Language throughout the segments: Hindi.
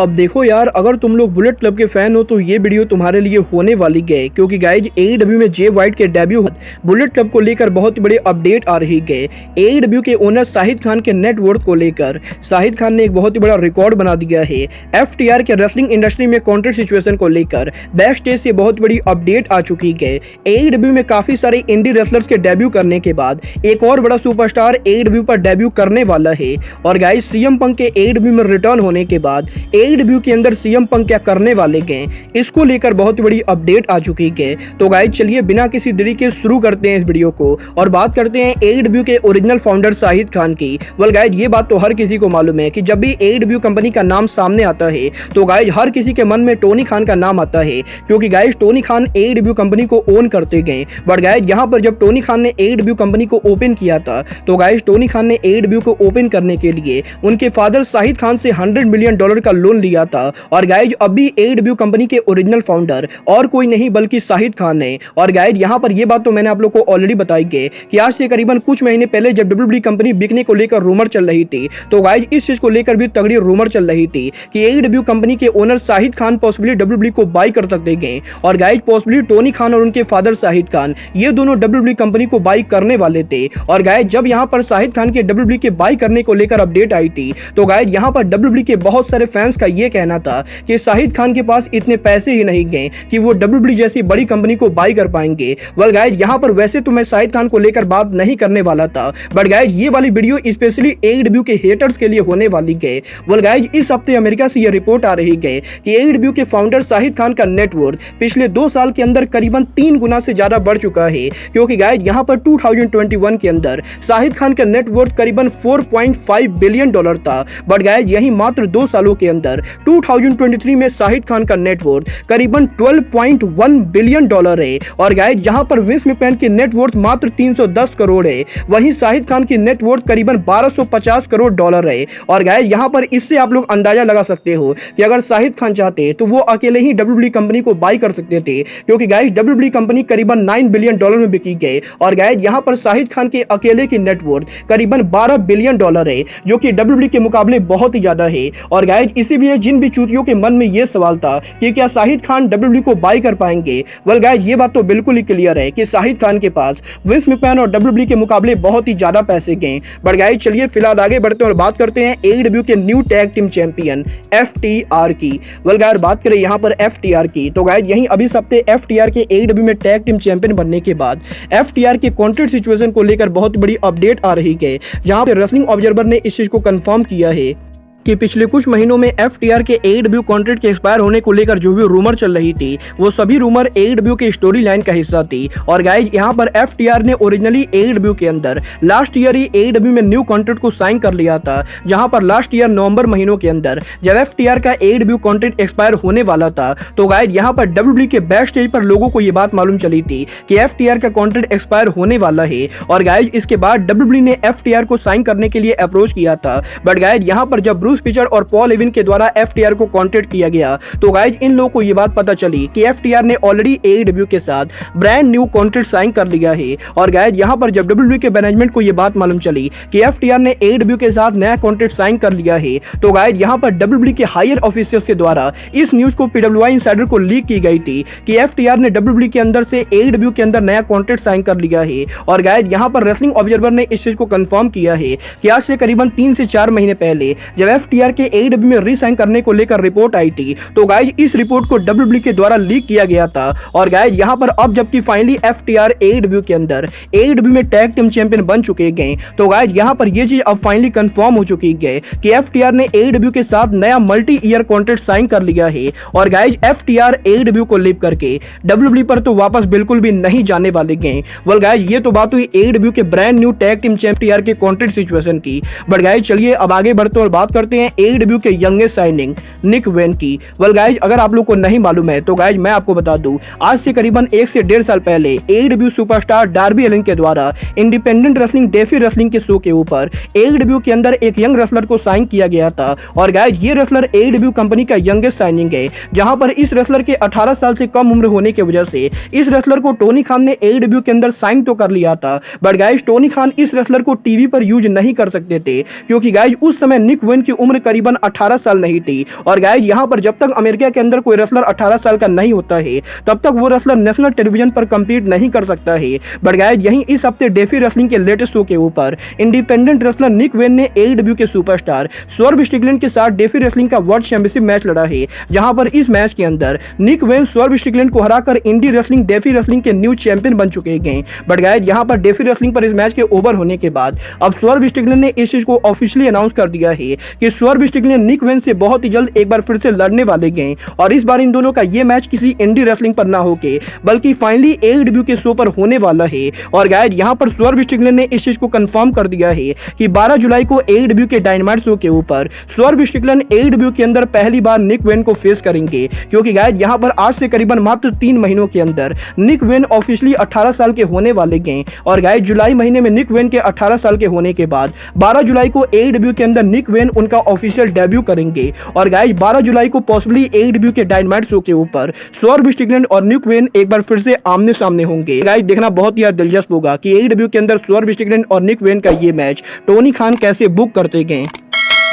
अब देखो यार, अगर तुम लोग बुलेट क्लब के फैन हो तो ये वीडियो तुम्हारे लिए होने वाली है, क्योंकि गाइज एईडब्ल्यू में जे वाइट के डेब्यू बुलेट क्लब को लेकर बहुत बड़ी अपडेट आ रही है। एईडब्ल्यू के ओनर शाहिद खान के नेटवर्थ को लेकर शाहिद खान ने एक बहुत ही बड़ा रिकॉर्ड बना दिया है। एफटीआर के रेसलिंग इंडस्ट्री में कॉन्ट्रैक्ट सिचुएशन को लेकर बैक स्टेज से बहुत बड़ी अपडेट आ चुकी है। एईडब्ल्यू में काफी सारे इंडी रेसलर्स के डेब्यू करने के बाद एक और बड़ा सुपरस्टार एईडब्ल्यू पर डेब्यू करने वाला है। और गाइज सीएम पंक के एईडब्ल्यू में रिटर्न होने के बाद एईडब्ल्यू के अंदर सीएम पंक क्या करने वाले हैं, इसको लेकर बहुत बड़ी अपडेट आ चुकी है। तो गाइज चलिए बिना किसी देरी के शुरू करते हैं इस वीडियो को और बात करते हैं एईडब्ल्यू के ओरिजिनल फाउंडर शाहिद खान की। वेल गाइज ये बात तो हर किसी को मालूम है कि जब भी एईडब्ल्यू कंपनी का नाम सामने आता है तो गाइज हर किसी के मन में टोनी खान का नाम आता है, क्योंकि guys Tony Khan AEW company को ओन करते गए। बट गाइज यहाँ पर जब टोनी खान ने एईडब्ल्यू कंपनी को ओपन किया था तो गाइज टोनी खान ने एईडब्ल्यू को ओपन करने के लिए उनके फादर शाहिद खान से $100 मिलियन का लोन लिया था। और गाइज अभी एईडब्ल्यू कंपनी के ओरिजिनल फाउंडर और कोई नहीं बल्कि शाहिद खान है। और गाइज यहाँ पर ये बात तो मैंने आप लोग को ऑलरेडी बताई है कि आज से करीबन कुछ महीने पहले जब डब्ल्यूडब्ल्यूई कंपनी बिकने को लेकर रूमर चल रही थी तो गाइज इस चीज को लेकर भी तगड़ी रूमर चल रही थी कि एईडब्ल्यू कंपनी के owner Shahid Khan possibly WWE को बाई कर सकते हैं। और गाइज पॉसिबली टोनी खान और उनके फादर शाहिद खान ये दोनों डब्ल्यूडब्ल्यूई कंपनी को बाई करने वाले थे। और गाइज जब यहाँ पर शाहिद खान के डब्ल्यूडब्ल्यूई के बाई करने को लेकर अपडेट आई थी तो गाइज यहाँ पर डब्ल्यूडब्ल्यूई के बहुत सारे फैंस का ये कहना था कि शाहिद खान के पास इतने पैसे ही नहीं गए कि वो डब्ल्यूडब्ल्यूई जैसी बड़ी कंपनी को बाई कर पाएंगे। वेल गाइज यहाँ पर वैसे तो मैं शाहिद खान को लेकर बात नहीं करने वाला था, बट गाइज ये वाली वीडियो स्पेशली एईडब्ल्यू के हेटर्स के लिए होने वाली है। वेल गाइज इस हफ्ते अमेरिका से ये रिपोर्ट आ रही है कि एईडब्ल्यू के फाउंडर शाहिद खान का नेटवर्थ पिछले 2 साल के अंदर करीबन 3 गुना से ज्यादा बढ़ चुका है, क्योंकि गाइज यहाँ पर 2021 के अंदर शाहिद खान का नेटवर्थ करीबन $4.5 बिलियन था। बट गाइज यही मात्र 2 सालों के अंदर 2023 में शाहिद खान का नेटवर्थ करीबन $12.1 बिलियन है। और गाइज यहाँ पर विंस मैकमैन की नेटवर्थ मात्र 310 करोड़ है, वहीं शाहिद खान की नेटवर्थ करीबन $1250 करोड़ है। और गाइज यहाँ पर इससे आप लोग अंदाजा लगा सकते हो कि अगर शाहिद खान चाहते तो वो अकेले ही डब्ल्यूडब्ल्यूई कंपनी को बाई कर सकते थे, क्योंकि गाइज डब्ल्यूडब्ल्यूई कंपनी करीबन $9 बिलियन में बिकी गई। और गाइज यहाँ पर शाहिद खान के अकेले की नेटवर्थ करीबन $12 बिलियन है, जो कि डब्ल्यूडब्ल्यूई के मुकाबले बहुत ही ज्यादा है। और गाइज इसी भी जिन भी चूतियों के मन में ये सवाल था कि क्या शाहिद खान डब्ल्यूडब्ल्यूई को बाई कर पाएंगे, वेल गाइज ये बात तो बिल्कुल ही क्लियर है कि शाहिद खान के पास विंस मैकमैन और डब्ल्यूडब्ल्यूई के मुकाबले बहुत ही ज्यादा पैसे गए। बट गाइज चलिए फिलहाल आगे बढ़ते हैं और बात करते हैं एईडब्ल्यू के new tag team champion FTR की। वेल गाइज बात करें यहाँ पर एफटीआर की तो गाइज यही अभी हफ्ते एफटीआर के एईडब्ल्यू में टैग टीम चैंपियन बनने के बाद एफटीआर के कॉन्ट्रैक्ट सिचुएशन को लेकर बहुत बड़ी अपडेट आ रही है, जहां पे रेसलिंग ऑब्जर्वर ने इस चीज को कंफर्म किया है कि पिछले कुछ महीनों में एफटीआर के एईडब्ल्यू कॉन्ट्रैक्ट के एक्सपायर होने को लेकर जो भी रूमर चल रही थी वो सभी रूमर एईडब्ल्यू के स्टोरी लाइन का हिस्सा थी। और गाइज यहाँ पर एफटीआर ने ओरिजिनली एईडब्ल्यू के अंदर लास्ट ईयर ही एईडब्ल्यू में न्यू कॉन्ट्रैक्ट को साइन कर लिया था, जहां पर लास्ट ईयर नवंबर महीनों के अंदर जब एफटीआर का एईडब्ल्यू कॉन्ट्रैक्ट एक्सपायर होने वाला था तो गाइज यहाँ पर डब्ल्यूडब्ल्यूई के बैक स्टेज पर लोगों को ये बात मालूम चली थी कि एफटीआर का कॉन्ट्रैक्ट एक्सपायर होने वाला है। और गाइज इसके बाद डब्ल्यूडब्ल्यूई ने एफटीआर को साइन करने के लिए अप्रोच किया था, बट गाइज यहाँ पर जब ब्रूस पिचर और पॉल लेविन के द्वारा एफटीआर को कॉन्टैक्ट किया गया तो गाइज इन लोगों को यह बात पता चली कि एफटीआर ने ऑलरेडी एईडब्ल्यू के साथ ब्रांड न्यू कॉन्ट्रैक्ट साइन कर लिया है। और गाइज यहां पर जब डब्ल्यूडब्ल्यूई के मैनेजमेंट को यह बात मालूम चली कि एफटीआर ने एईडब्ल्यू के साथ नया कॉन्ट्रैक्ट साइन कर लिया है तो गाइज यहां पर डब्ल्यूडब्ल्यूई के हायर ऑफिसर्स के द्वारा इस न्यूज को पीडब्ल्यूआई इनसाइडर को लीक की गई थी कि एफटीआर ने डब्ल्यूडब्ल्यूई के अंदर से एईडब्ल्यू के अंदर नया कॉन्ट्रैक्ट साइन कर लिया है। और गाइज यहां पर रेसलिंग ऑब्जर्वर ने इस चीज को कंफर्म किया है कि आज से करीबन 3 से 4 महीने पहले जब एफटीआर के एईडब्ल्यू में रीसाइन करने को लेकर रिपोर्ट आई थी तो गाइज इस रिपोर्ट को डब्ल्यूडब्ल्यूई के द्वारा लीक किया गया था। और गाइज यहां पर अब जबकि फाइनली एफटीआर एईडब्ल्यू के अंदर एईडब्ल्यू में टैग टीम चैंपियन बन चुके हैं तो गाइज यहां पर यह चीज अब फाइनली कंफर्म हो चुकी है कि एफटीआर ने एईडब्ल्यू के साथ नया मल्टी ईयर कॉन्ट्रैक्ट साइन कर लिया है। और गाइज एफटीआर एईडब्ल्यू को लीव करके डब्ल्यूडब्ल्यूई पर तो वापस बिल्कुल भी नहीं जाने वाले हैं। वेल गाइज ये तो बात हुई एईडब्ल्यू के brand new tag team champion के कॉन्ट्रैक्ट सिचुएशन की। बट गाइज चलिए अब आगे बढ़ते हैं और बात करते हैं एईडब्ल्यू के यंगेस्ट साइनिंग निक वेन की। वेल गाइज अगर आप लोग को नहीं मालूम है तो गाइज मैं आपको बता दूं, आज से करीबन 1 से 1.5 साल पहले एईडब्ल्यू सुपरस्टार डार्बी एलिन के द्वारा इंडिपेंडेंट रेसलिंग डेफी रेसलिंग के शो के ऊपर एईडब्ल्यू के अंदर एक यंग रेसलर को साइन किया गया था। और गाइज ये रेसलर एईडब्ल्यू कंपनी का यंगेस्ट साइनिंग है, जहां पर इस रेसलर के 18 साल से कम उम्र होने की वजह से इस रेसलर को टोनी खान ने एईडब्ल्यू के अंदर साइन तो कर लिया था, बट गाइज टोनी खान इस रेसलर को टीवी पर यूज नहीं कर सकते थे, क्योंकि गाइज उस समय निक वेन की उम्र करीबन 18 साल नहीं थी। और गाइज यहाँ पर जब तक अमेरिका के अंदर कोई रेसलर 18 साल का नहीं होता है तब तक वो रेसलर नेशनल टेलीविजन पर कम्पीट नहीं कर सकता है। बट गाइज यहीं इस हफ्ते डेफी रेसलिंग के लेटेस्ट शो के ऊपर इंडिपेंडेंट रेसलर निक वेन ने AEW के सुपरस्टार स्वर्व स्ट्रिकलैंड के साथ डेफी रेसलिंग का वर्ल्ड चैंपियनशिप मैच लड़ा है, जहां पर इस मैच के अंदर निक वेन स्वर्व स्ट्रिकलैंड को हराकर इंडी रेसलिंग डेफी रेसलिंग के न्यू चैंपियन बन चुके हैं। बट गाइज यहां पर डेफी रेसलिंग पर इस मैच के ओवर होने के बाद अब स्वर्व स्ट्रिकलैंड ने इस चीज को ऑफिशियली अनाउंस कर दिया है कि स्वर्व स्ट्रिकलैंड निक वेन से बहुत ही जल्द एक बार फिर से लड़ने वाले हैं। और इस बार इन दोनों का ये मैच किसी इंडी रेसलिंग पर ना होके बल्कि फाइनली AEW के शो पर होने वाला है। और गाइज यहां पर स्वर्व स्ट्रिकलैंड ने इस चीज को कंफर्म कर दिया है कि 12 जुलाई को AEW के डायनामाइट शो के ऊपर स्वर्व स्ट्रिकलैंड AEW के अंदर पहली बार निक वेन को फेस करेंगे। क्योंकि गाइज यहां पर आज से करीबन मात्र 3 महीनों के अंदर निक वेन ऑफिशियली 18 साल के होने वाले हैं। और गाइज जुलाई महीने में निक वेन के 18 साल के होने के बाद 12 जुलाई को AEW के अंदर निक वेन उनका ऑफिशियल डेब्यू करेंगे। और गाइज 12 जुलाई को पॉसिबली AEW के डायनामाइट शो के ऊपर स्वर्व स्ट्रिकलैंड और निक वेन एक बार फिर से आमने सामने होंगे। गाइज देखना बहुत ही दिलचस्प होगा कि AEW के अंदर स्वर्व स्ट्रिकलैंड और निक वेन का ये मैच टोनी खान कैसे बुक करते गए।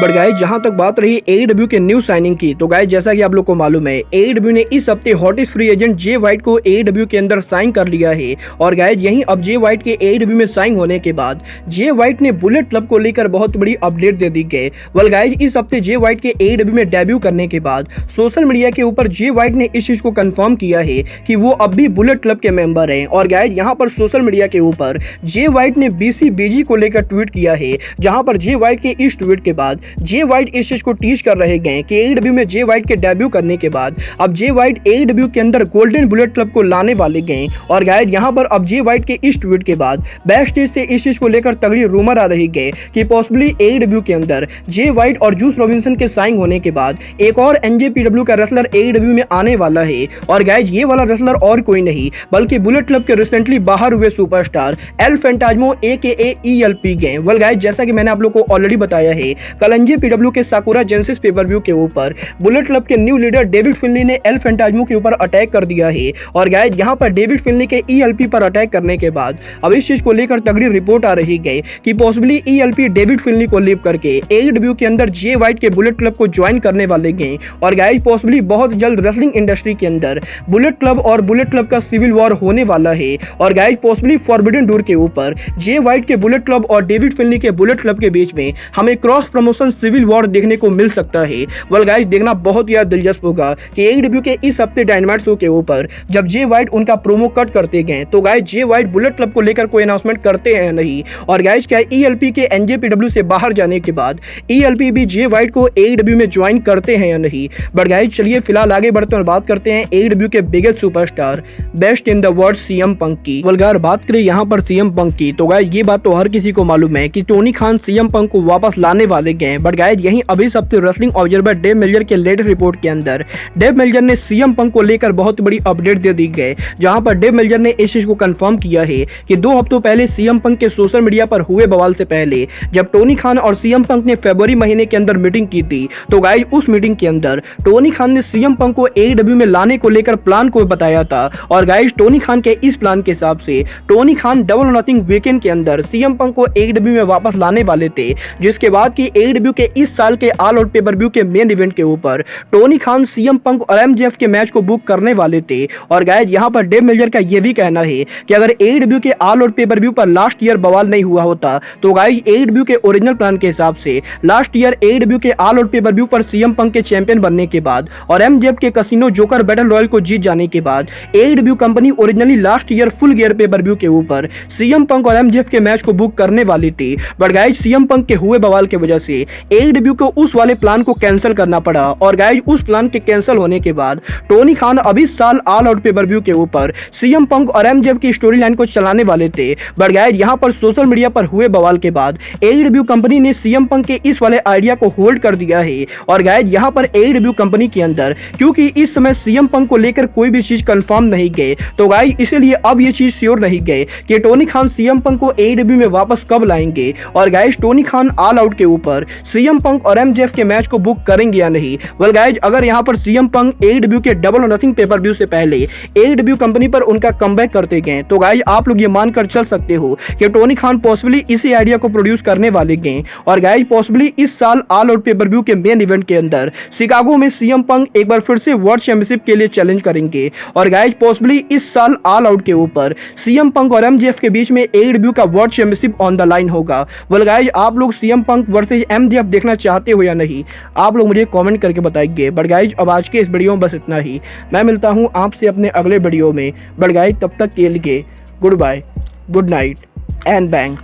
बट गाइज जहां तक बात रही AEW के न्यू साइनिंग की, तो गाइज जैसा कि आप लोग को मालूम है AEW ने इस हफ्ते हॉटेस्ट फ्री एजेंट जे वाइट को AEW के अंदर साइन कर लिया है। और गाइज यहीं अब जे वाइट के AEW में साइन होने के बाद जे वाइट ने बुलेट क्लब को लेकर बहुत बड़ी अपडेट दे दी गई। वेल गाइज इस हफ्ते जे वाइट के AEW में डेब्यू करने के बाद सोशल मीडिया के ऊपर जे वाइट ने इस चीज को कंफर्म किया है कि वो अब भी बुलेट क्लब के मेंबर हैं। और गाइज यहाँ पर सोशल मीडिया के ऊपर जे वाइट ने BCBG को लेकर ट्वीट किया है, जहां पर जे वाइट के इस ट्वीट के बाद जे वाइट इस चीज को टीच कर रहे हैं कि AEW में जे वाइट के डेब्यू करने के बाद अब जे वाइट AEW के अंदर गोल्डन बुलेट क्लब को लाने वाले हैं। और गाइस यहां पर अब जे वाइट के इस ट्वीट के बाद बैक स्टेज से इस चीज को लेकर तगड़ी रूमर आ रही है कि पॉसिबली AEW के अंदर जे वाइट और जूस रॉबिन्सन के साइन होने के बाद एक और NJPW का रेसलर AEW में आने वाला है। और गाइस ये वाला रेसलर और कोई नहीं बल्कि बुलेट क्लब के रिसेंटली बाहर हुए सुपरस्टार एल फैंटास्मो AKA ELP हैं। वेल गाइस जैसा कि मैंने आप लोग को ऑलरेडी बताया है, कल NJPW के साकुरा जेनेसिस पेपर-व्यू के ऊपर बुलेट क्लब के न्यू लीडर डेविड फिनली ने एल फैंटास्मो के ऊपर अटैक कर दिया है। और गाइस यहां पर डेविड फिनली के ELP पर अटैक करने के बाद अब इस चीज को लेकर तगड़ी रिपोर्ट आ रही है कि पॉसिबली ELP डेविड फिनली को लीव करके AEW के अंदर जे वाइट के बुलेट क्लब को ज्वाइन करने वाले हैं। और गाइस पॉसिबली बहुत जल्द रेसलिंग इंडस्ट्री के अंदर बुलेट क्लब और बुलेट क्लब का सिविल वॉर होने वाला है। और गाइस पॉसिबली फॉरबिडन डोर के ऊपर जे वाइट के बुलेट क्लब और डेविड फिनली के बुलेट क्लब के बीच में हमें क्रॉस प्रमोशन सिविल वॉर देखने को मिल सकता है। वेल गाइस देखना बहुत ही दिलचस्प होगा कि AEW के इस हफ्ते डायनामाइट शो के ऊपर जब जे वाइट उनका प्रोमो कट करते गए तो गाइस जे वाइट बुलेट क्लब को लेकर कोई अनाउंसमेंट करते हैं या नहीं। और गाइस क्या ELP के NJPW से बाहर जाने के बाद ELP भी जे वाइट को AEW में ज्वाइन करते हैं या नहीं। बट गाइस चलिए फिलहाल आगे बढ़ते और बात करते हैं AEW के biggest superstar best in the world CM पंक की। वेल गाइस बात करें यहाँ पर CM पंक की, तो गाइस ये बात तो हर किसी को मालूम है कि टोनी खान CM पंक को वापस लाने वाले गए। बट गाइस यहीं अभी इस हफ्ते रेसलिंग ऑब्जर्वर डेव मेल्जर के लेटेस्ट रिपोर्ट के अंदर डेव मेल्जर ने CM पंक को लेकर बहुत बड़ी अपडेट दे दी गई, जहां पर डेव मेल्जर ने इस चीज को कंफर्म किया है कि 2 हफ्तों पहले CM पंक के सोशल मीडिया पर हुए बवाल से पहले जब टोनी खान और CM पंक ने फरवरी महीने के अंदर मीटिंग की थी, तो गाइस उस मीटिंग के अंदर टोनी खान ने CM पंक को AEW में लाने को लेकर प्लान को बताया था। और गाइस टोनी खान के इस प्लान के हिसाब से टोनी खान डबल और नथिंग वीकेंड के अंदर CM पंक को AEW में वापस लाने वाले थे, जिसके बाद की AEW के इस साल के ऑल आउट पेपर-व्यू के मेन इवेंट के ऊपर टोनी खान CM पंक और MJF के मैच को बुक करने वाले थे। और गाइस यहां पर डेव मेल्जर का यह भी कहना है कि अगर AEW के ऑल आउट पेपर-व्यू पर लास्ट ईयर बवाल नहीं हुआ होता तो गाइस AEW के ओरिजिनल प्लान के हिसाब से लास्ट ईयर AEW के ऑल आउट पेपर-व्यू पर CM पंक के चैंपियन बनने के बाद और MJF के कसिनो जोकर बैटल रॉयल को जीत जाने के बाद AEW company originally last year full gear paper-view के ऊपर CM पंक और MJF के मैच को बुक करने वाली थी। बट गाइस CM पंक के हुए बवाल की वजह से AEW को उस वाले प्लान को कैंसिल करना पड़ा। और गाइस उस प्लान के कैंसिल होने के बाद टोनी खान अब इस साल ऑल आउट पेपर-व्यू के ऊपर CM पंक और MJF की स्टोरी लाइन को चलाने वाले थे। बट गाइस यहां पर सोशल मीडिया पर हुए बवाल के बाद AEW कंपनी ने CM पंक के इस वाले आइडिया को होल्ड कर दिया है। और गाइस यहां पर AEW कंपनी के अंदर क्योंकि इस समय CM पंक को लेकर कोई भी चीज कंफर्म नहीं गए, तो गाइस इसलिए अब ये चीज श्योर नहीं गए कि टोनी खान CM पंक को AEW में वापस कब लाएंगे। और guys Tony Khan all out के ऊपर सीएम पंक और एमजेएफ के मैच को बुक करेंगे या नहीं। वेल गाइज, अगर यहाँ पर सीएम पंक एडब्ल्यू के डबल और नथिंग पेपर व्यू से पहले एडब्ल्यू कंपनी पर उनका कमबैक करते गए तो गाइज आप लोग ये मानकर चल सकते हो कि टोनी खान पॉसिबली इसी आइडिया को प्रोड्यूस करने वाले गए। और गाइज पॉसिबली इस साल ऑल आउट पेपर व्यू के मेन इवेंट के अंदर शिकागो में सीएम पंक एक बार फिर से वर्ल्ड चैंपियनशिप के लिए चैलेंज करेंगे। और गाइज पॉसिबली इस साल ऑल आउट के ऊपर सीएम पंक और एमजेएफ के बीच में एडब्ल्यू का world championship on the line होगा। वेल गाइज, आप लोग सीएम पंक वर्सेस एमजेएफ देखना चाहते हो या नहीं, आप लोग मुझे कमेंट करके बताइए। बट गाइज, अब आज के इस वीडियो में बस इतना ही। मैं मिलता हूं आपसे अपने अगले वीडियो में। बट गाइज, तब तक के लिए good bye, good night and bang.